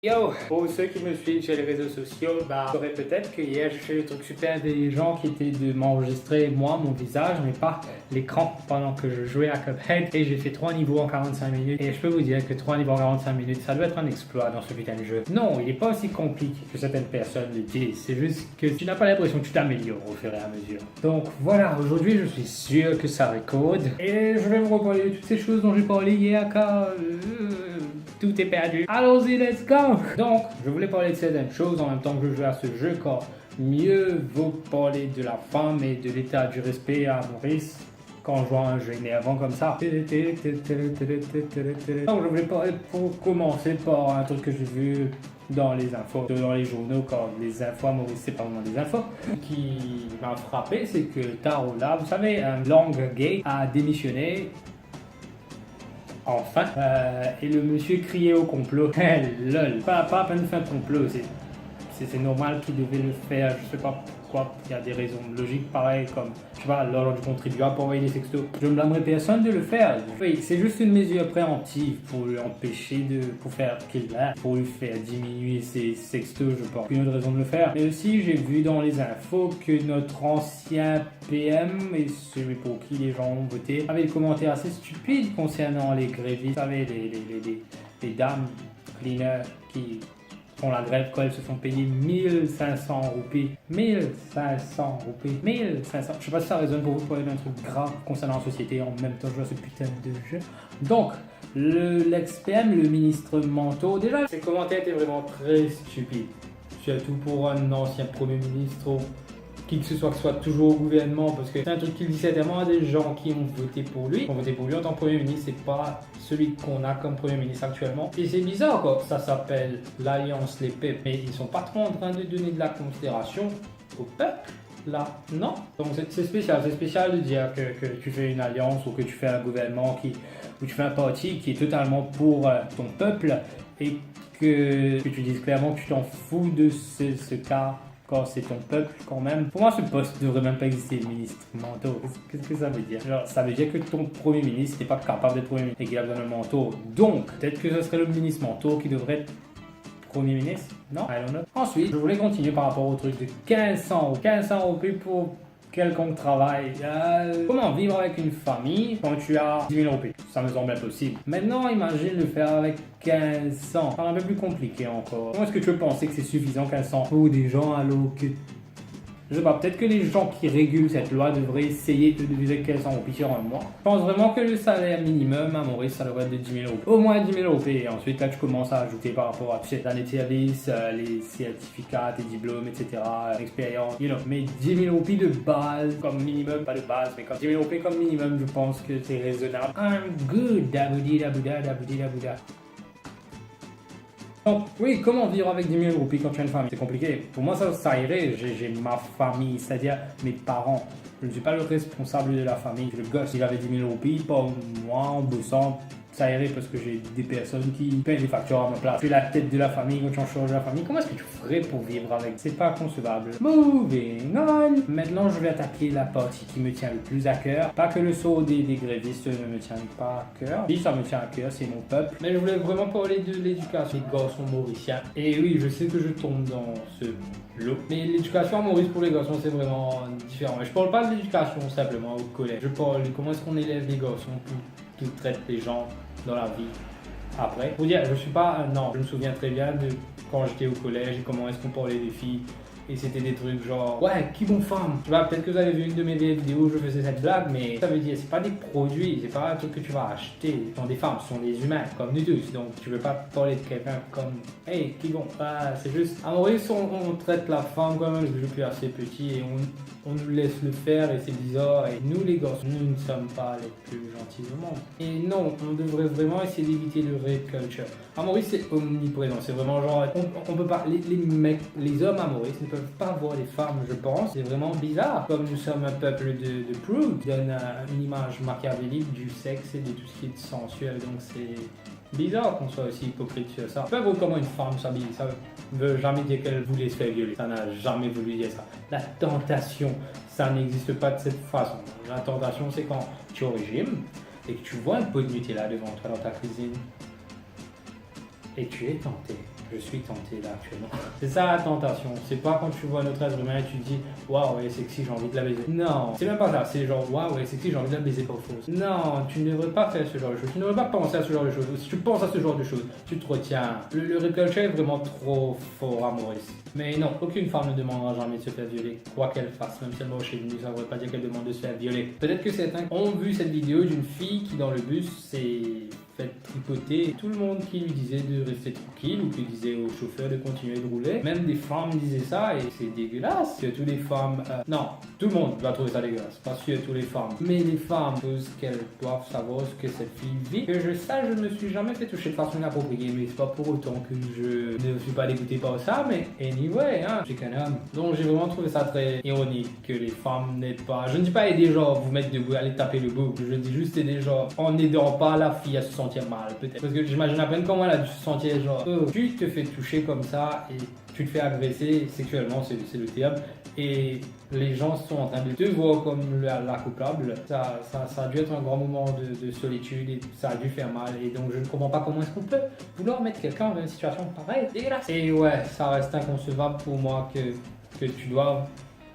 Yo, pour ceux qui me suivent sur les réseaux sociaux, vous saurez peut-être que hier j'ai fait le truc super intelligent qui était de m'enregistrer moi, mon visage, mais pas l'écran pendant que je jouais à Cuphead. Et j'ai fait 3 niveaux en 45 minutes. Et je peux vous dire que 3 niveaux en 45 minutes, ça doit être un exploit dans ce putain de jeu. Non, il n'est pas aussi compliqué que certaines personnes le disent. C'est juste que tu n'as pas l'impression que tu t'améliores au fur et à mesure. Donc voilà, aujourd'hui je suis sûr que ça recorde. Et je vais vous reparler de toutes ces choses dont j'ai parlé hier car... tout est perdu. Allons-y, let's go! Donc, je voulais parler de certaines choses en même temps que je joue à ce jeu, car mieux vaut parler de la femme et de l'état du respect à Maurice quand je joue à un jeu énervant comme ça. Donc, je voulais parler pour commencer par un truc que j'ai vu dans les infos, dans les journaux, quand les infos à Maurice, c'est pas vraiment des infos, qui m'a frappé, c'est que Taro là, vous savez, un long gay a démissionné. Enfin, et le monsieur criait au complot. Lol, pas à peine fait un complot, c'est normal qu'il devait le faire, je sais pas pourquoi, il y a des raisons logiques pareilles comme, je sais pas, l'ordre du contribuable pour envoyer des sextos. Je ne blâmerai personne de le faire. Oui, c'est juste une mesure préemptive pour l'empêcher pour faire qu'il l'a, pour lui faire diminuer ses sextos, je pense. Une autre raison de le faire. Mais aussi, j'ai vu dans les infos que notre ancien PM et celui pour qui les gens ont voté avait des commentaires assez stupides concernant les grévistes. Vous savez, les dames cleaners qui font la grève quand elles se font payer 1500 roupies. 1500 roupies. 1500. Je sais pas si ça résonne pour vous parler d'un truc grave concernant la société en même temps que je joue à ce putain de jeu. Donc, l'ex-PM, le ministre Manteau, déjà, ses commentaires étaient vraiment très stupides. Surtout pour un ancien premier ministre ou qui que ce soit toujours au gouvernement, parce que c'est un truc qu'il dit certainement à des gens qui ont voté pour lui. Qui ont voté pour lui en tant que Premier ministre, c'est pas celui qu'on a comme Premier ministre actuellement. Et c'est bizarre quoi, ça s'appelle l'Alliance Les Peuples, mais ils sont pas trop en train de donner de la considération au peuple. Là, non. Donc c'est spécial de dire que tu fais une alliance ou que tu fais un gouvernement ou tu fais un parti qui est totalement pour ton peuple et que tu dises clairement que tu t'en fous de ce cas. Quand c'est ton peuple quand même. Pour moi ce poste ne devrait même pas exister, le ministre Manteau. Qu'est-ce que ça veut dire? Genre, ça veut dire que ton premier ministre n'est pas capable d'être premier ministre et qu'il a besoin d'un manteau. Donc peut-être que ce serait le ministre Manteau qui devrait être premier ministre? Non? I don't know. Ensuite, je voulais continuer par rapport au truc de 1500 roupies pour quelconque travail. Comment vivre avec une famille quand tu as 10 000 roupies? Ça me semble impossible. Maintenant, imagine le faire avec 1500. C'est un peu plus compliqué encore. Comment est-ce que tu peux penser que c'est suffisant 1500 pour des gens alors que... Je sais pas, peut-être que les gens qui régulent cette loi devraient essayer de diviser 1500 roupies sur un mois. Je pense vraiment que le salaire minimum à Maurice, ça devrait être de 10 000 roupies. Au moins 10 000 roupies. Et ensuite, là, tu commences à ajouter par rapport à les années de service, les certificats, tes diplômes, etc., l'expérience, Mais 10 000 roupies de base, comme minimum, pas de base, mais comme 10 000 roupies comme minimum, je pense que c'est raisonnable. I'm good, daboudi, dabouda, daboudi, dabouda. Donc, oui, comment vivre avec 10 000 roupies quand tu as une famille? C'est compliqué. Pour moi, ça irait. J'ai ma famille, c'est-à-dire mes parents. Je ne suis pas le responsable de la famille. Le gosse, il avait 10 000 roupies, pas moi, en bossant. Ça irait parce que j'ai des personnes qui payent les factures à ma place. Tu es la tête de la famille quand tu en charges de la famille. Comment est-ce que tu ferais pour vivre avec? C'est pas concevable. Moving on. Maintenant, je vais attaquer la partie qui me tient le plus à cœur. Pas que le sort des grévistes ne me tient pas à cœur. Oui, ça me tient à cœur, c'est mon peuple. Mais je voulais vraiment parler de l'éducation des garçons mauriciens. Et oui, je sais que je tombe dans ce lot. Mais l'éducation à Maurice pour les garçons, c'est vraiment différent. Mais je parle pas de l'éducation simplement au collège. Je parle de comment est-ce qu'on élève les garçons pour qu'ils traitent les gens dans la vie après. Pour dire, je suis pas... non, je me souviens très bien de quand j'étais au collège et comment est-ce qu'on parlait des filles. Et c'était des trucs genre, ouais, qui bon femme. Tu vois, peut-être que vous avez vu une de mes vidéos où je faisais cette blague, mais ça veut dire, c'est pas des produits, c'est pas un truc que tu vas acheter. Ce sont des femmes, ce sont des humains, comme nous tous. Donc tu veux pas parler de quelqu'un comme, hey, qui bon. C'est juste, à Maurice, on traite la femme quand même depuis assez petit et on nous laisse le faire et c'est bizarre. Et nous, les garçons, nous ne sommes pas les plus gentils au monde. Et non, on devrait vraiment essayer d'éviter le rape culture. À Maurice, c'est omniprésent. C'est vraiment genre, on peut pas, les mecs, les hommes à Maurice ne peuvent pas voir les femmes, je pense. C'est vraiment bizarre. Comme nous sommes un peuple de prudes, qui donne une image machiavélique du sexe et de tout ce qui est sensuel. Donc c'est bizarre qu'on soit aussi hypocrite sur ça. Peu voir comment une femme s'habille, ça veut jamais dire qu'elle voulait se faire violer. Ça n'a jamais voulu dire ça. La tentation, ça n'existe pas de cette façon. La tentation, c'est quand tu es au régime et que tu vois un pot de Nutella devant toi dans ta cuisine. Et tu es tenté. Je suis tenté là actuellement. C'est ça la tentation. C'est pas quand tu vois un autre être humain et tu te dis waouh, elle est sexy, j'ai envie de la baiser. Non, c'est même pas ça. C'est genre waouh, elle est sexy, j'ai envie de la baiser par force. Non, tu ne devrais pas faire ce genre de choses. Tu ne devrais pas penser à ce genre de choses. Si tu penses à ce genre de choses, tu te retiens. Le ricochet est vraiment trop fort à Maurice. Mais non, aucune femme ne demandera jamais de se faire violer, quoi qu'elle fasse. Même si elle va chez nous, ça ne veut pas dire qu'elle demande de se faire violer. Peut-être que certains ont vu cette vidéo d'une fille qui dans le bus s'est fait tripoter. Tout le monde qui lui disait de rester tranquille ou qui disait au chauffeur de continuer de rouler. Même des femmes disaient ça et c'est dégueulasse. Que toutes les femmes... non, tout le monde va trouver ça dégueulasse. Pas sûr toutes les femmes. Mais les femmes, chose qu'elles doivent savoir ce que cette fille vit. Que je sache, je ne me suis jamais fait toucher de façon inappropriée. Mais c'est pas pour autant que je ne suis pas dégoûté par ça. Mais anyway, hein, j'ai qu'un homme. Donc j'ai vraiment trouvé ça très ironique que les femmes n'aident pas. Je ne dis pas aider genre vous mettre debout, aller taper le bout. Je dis juste aider genre en n'aidant pas la fille à se sentir mal peut-être. Parce que j'imagine à peine comment elle a dû se sentir genre tu te fais toucher comme ça et tu te fais agresser sexuellement, c'est le terme. Et les gens sont en train de te voir comme la coupable. Ça a dû être un grand moment de solitude et ça a dû faire mal. Et donc je ne comprends pas comment est-ce qu'on peut vouloir mettre quelqu'un dans une situation pareille. Dégueulasse. Et ouais, ça reste inconcevable pour moi que tu dois...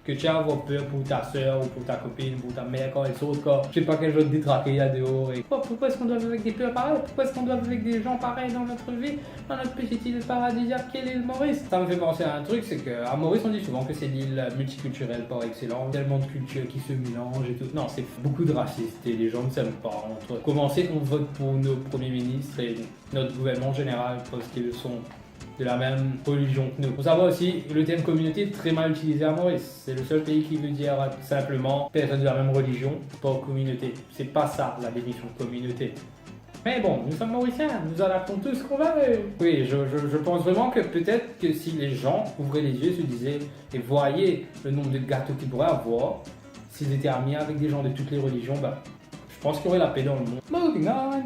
que tu as avoir peur pour ta soeur ou pour ta copine ou pour ta mère quand elle saute, quand je sais pas quel genre de détraqué il y a dehors. Et pourquoi est-ce qu'on doit vivre avec des peurs pareilles? Pourquoi est-ce qu'on doit vivre avec des gens pareils dans notre vie, dans notre petite île paradisiaque qu'est l'île Maurice? Ça me fait penser à un truc, c'est qu'à Maurice on dit souvent que c'est l'île multiculturelle par excellence, tellement de cultures qui se mélangent et tout. Non, c'est beaucoup de racistes et les gens ne s'aiment pas entre eux. Commencer on vote pour nos premiers ministres et notre gouvernement général parce qu'ils sont de la même religion que nous. Faut savoir aussi, le terme communauté est très mal utilisé à Maurice. C'est le seul pays qui veut dire simplement personne de la même religion, pas communauté. C'est pas ça la définition de communauté. Mais bon, nous sommes mauriciens, nous adaptons tout ce qu'on veut. Oui, je pense vraiment que peut-être que si les gens ouvraient les yeux, se disaient et voyaient le nombre de gâteaux qu'ils pourraient avoir, s'ils étaient amis avec des gens de toutes les religions, bah, je pense qu'il y aurait la paix dans le monde. Moving on.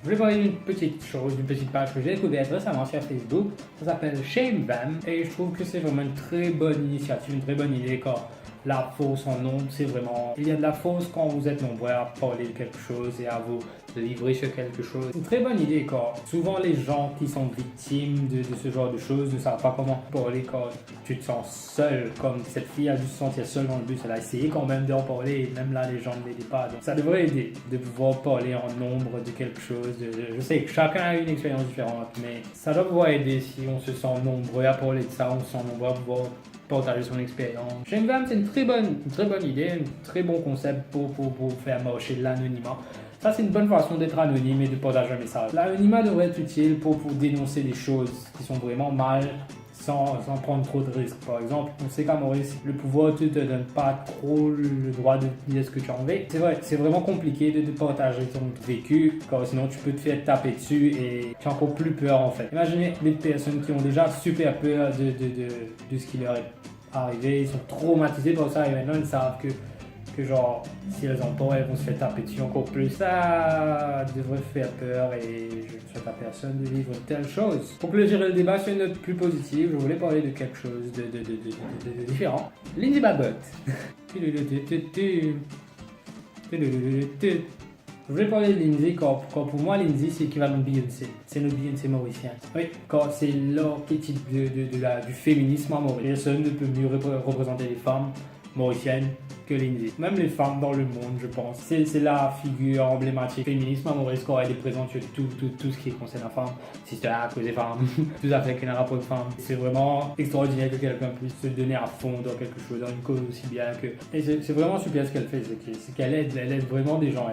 Je vais parler d'une petite chose, d'une petite page que j'ai découverte récemment sur Facebook. Ça s'appelle Shame Them et je trouve que c'est vraiment une très bonne initiative, une très bonne idée quand la fausse en nombre, c'est vraiment... Il y a de la fausse quand vous êtes nombreux à parler de quelque chose et à vous livrer sur quelque chose. C'est une très bonne idée quand souvent les gens qui sont victimes de ce genre de choses ne savent pas comment parler quand tu te sens seul. Comme cette fille a dû se sentir seule dans le bus, elle a essayé quand même d'en parler et même là les gens ne l'aidaient pas. Donc ça devrait aider de pouvoir parler en nombre de quelque chose. Je sais que chacun a une expérience différente, mais ça doit pouvoir aider si on se sent nombreux à parler de ça, on se sent nombreux à pouvoir partager son expérience. Shame Them, c'est une très bonne idée, un très bon concept pour faire marcher l'anonymat. Ça, c'est une bonne façon d'être anonyme et de partager un message. L'anonymat devrait être utile pour dénoncer des choses qui sont vraiment mal sans prendre trop de risques. Par exemple, on sait qu'à Maurice, le pouvoir ne te donne pas trop le droit de dire ce que tu en veux. C'est vrai, c'est vraiment compliqué de partager ton vécu, car sinon tu peux te faire taper dessus et tu as encore plus peur en fait. Imaginez les personnes qui ont déjà super peur de ce qui leur est arrivé, ils sont traumatisés par ça et maintenant ils savent que genre, si elles en parlent, elles vont se faire taper dessus encore plus. Ça devrait faire peur et je ne souhaite à personne de vivre telle chose. Pour clôturer le débat sur une note plus positive, je voulais parler de quelque chose de différent. Lindsay Babbitt. Je voulais parler de Lindsay quand pour moi Lindsay c'est l'équivalent de Beyoncé. C'est notre Beyoncé mauricien. Oui, quand c'est l'archétype du féminisme en Maurice. Personne ne peut mieux représenter les femmes mauriciennes que Lindsay. Même les femmes dans le monde, je pense. C'est la figure emblématique féminisme à Maurice quand elle est présente sur tout ce qui concerne la femme. Sister Act, les femmes, tout à fait qu'un rapport de femme. C'est vraiment extraordinaire que quelqu'un puisse se donner à fond dans quelque chose, dans une cause aussi bien que... Et c'est vraiment super ce qu'elle fait, c'est qu'elle aide vraiment des gens,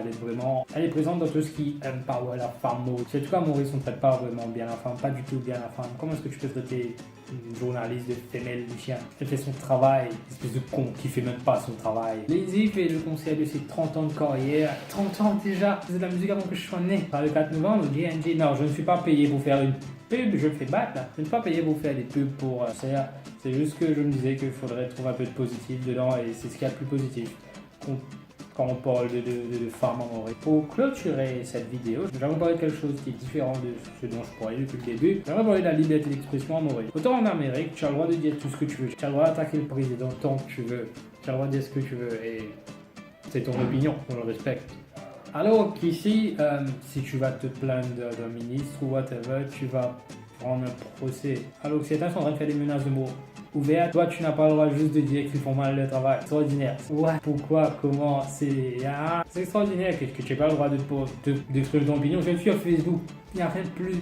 elle est présente dans tout ce qui aime pas la femme Maurice. En tout cas, Maurice, on ne traite pas vraiment bien la femme, pas du tout bien la femme. Comment est-ce que tu peux traiter une journaliste de femelle du chien? Elle fait son travail, espèce de con qui fait même pas son travail. Lindsay fait le concert de ses 30 ans de carrière. 30 ans déjà, c'est de la musique avant que je sois né. Par le 4 novembre, GNG. Non, je ne suis pas payé pour faire une pub, je le fais battre là. Je ne suis pas payé pour faire des pubs pour c'est juste que je me disais qu'il faudrait trouver un peu de positif dedans et c'est ce qu'il y a de plus positif quand on parle de femmes en Maurice. Pour clôturer cette vidéo, j'aimerais parler de quelque chose qui est différent de ce dont je parlais depuis le début. J'aimerais parler de la liberté d'expression en Maurice. Autant en Amérique, tu as le droit de dire tout ce que tu veux. Tu as le droit d'attaquer le président tant que tu veux. Tu as le droit de dire ce que tu veux et c'est ton opinion, on le respecte. Alors qu'ici, si tu vas te plaindre d'un ministre ou whatever, tu vas prendre un procès. Alors que certains sont en train de faire des menaces de mort ouvertes, toi tu n'as pas le droit juste de dire qu'ils font mal le travail. C'est extraordinaire. Ouais. Pourquoi, comment, c'est extraordinaire que tu n'aies pas le droit d'exprimer ton opinion. Je suis sur Facebook. Il n'y a rien de plus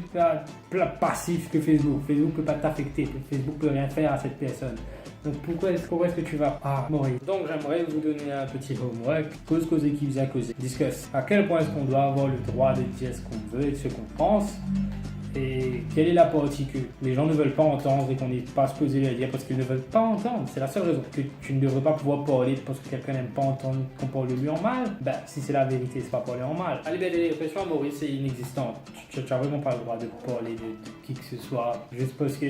passif que Facebook. Facebook ne peut pas t'affecter. Facebook ne peut rien faire à cette personne. Donc pourquoi est-ce que tu vas mourir? Donc j'aimerais vous donner un petit homework. Cause, causer, qui vient causer. Discuss. À quel point est-ce qu'on doit avoir le droit de dire ce qu'on veut et ce qu'on pense? Et quelle est la partie que les gens ne veulent pas entendre et qu'on n'est pas supposé leur dire parce qu'ils ne veulent pas entendre? C'est la seule raison que tu ne devrais pas pouvoir parler parce que quelqu'un n'aime pas entendre qu'on parle de lui en mal. Si c'est la vérité, c'est pas parler en mal. La liberté d'expression à Maurice, c'est inexistant. Tu n'as vraiment pas le droit de parler de qui que ce soit juste parce que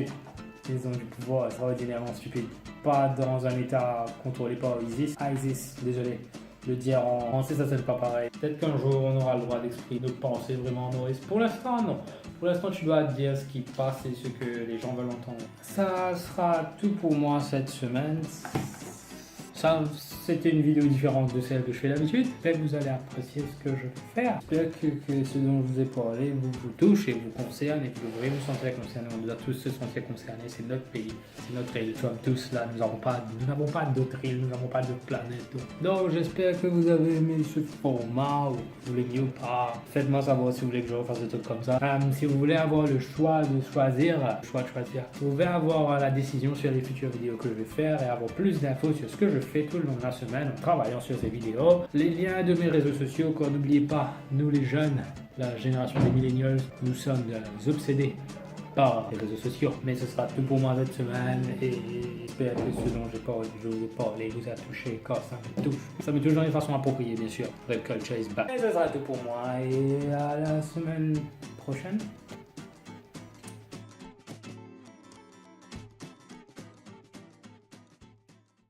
ils ont du pouvoir extraordinairement stupide. Pas dans un état contrôlé par ISIS, désolé. Le dire en français, ça sonne pas pareil. Peut-être qu'un jour, on aura le droit d'exprimer nos pensées vraiment en Maurice. Pour l'instant, non. Pour l'instant, tu dois dire ce qui passe et ce que les gens veulent entendre. Ça sera tout pour moi cette semaine. Ça, c'était une vidéo différente de celle que je fais d'habitude. J'espère que vous allez apprécier ce que je fais faire. J'espère que ce dont je vous ai parlé vous touche et vous concerne et que vous devrez vous sentir concerné. On doit tous se sentir concernés. C'est notre pays, c'est notre île. Nous sommes tous là. Nous n'avons pas d'autres îles, nous n'avons pas d'autres planètes. Donc j'espère que vous avez aimé ce format ou que vous l'aimiez ou pas. Faites-moi savoir si vous voulez que je refasse des trucs comme ça. Si vous voulez avoir le choix de choisir, vous pouvez avoir la décision sur les futures vidéos que je vais faire et avoir plus d'infos sur ce que je fais tout le long de la semaine en travaillant sur ces vidéos. Les liens de mes réseaux sociaux, car n'oubliez pas, nous les jeunes, la génération des millennials, nous sommes obsédés par les réseaux sociaux. Mais ce sera tout pour moi cette semaine et j'espère que ce dont je vous ai parlé vous a touché, car ça me touche. Ça me touche dans une façon appropriée, bien sûr. Red Culture is back. Et ce sera tout pour moi et à la semaine prochaine.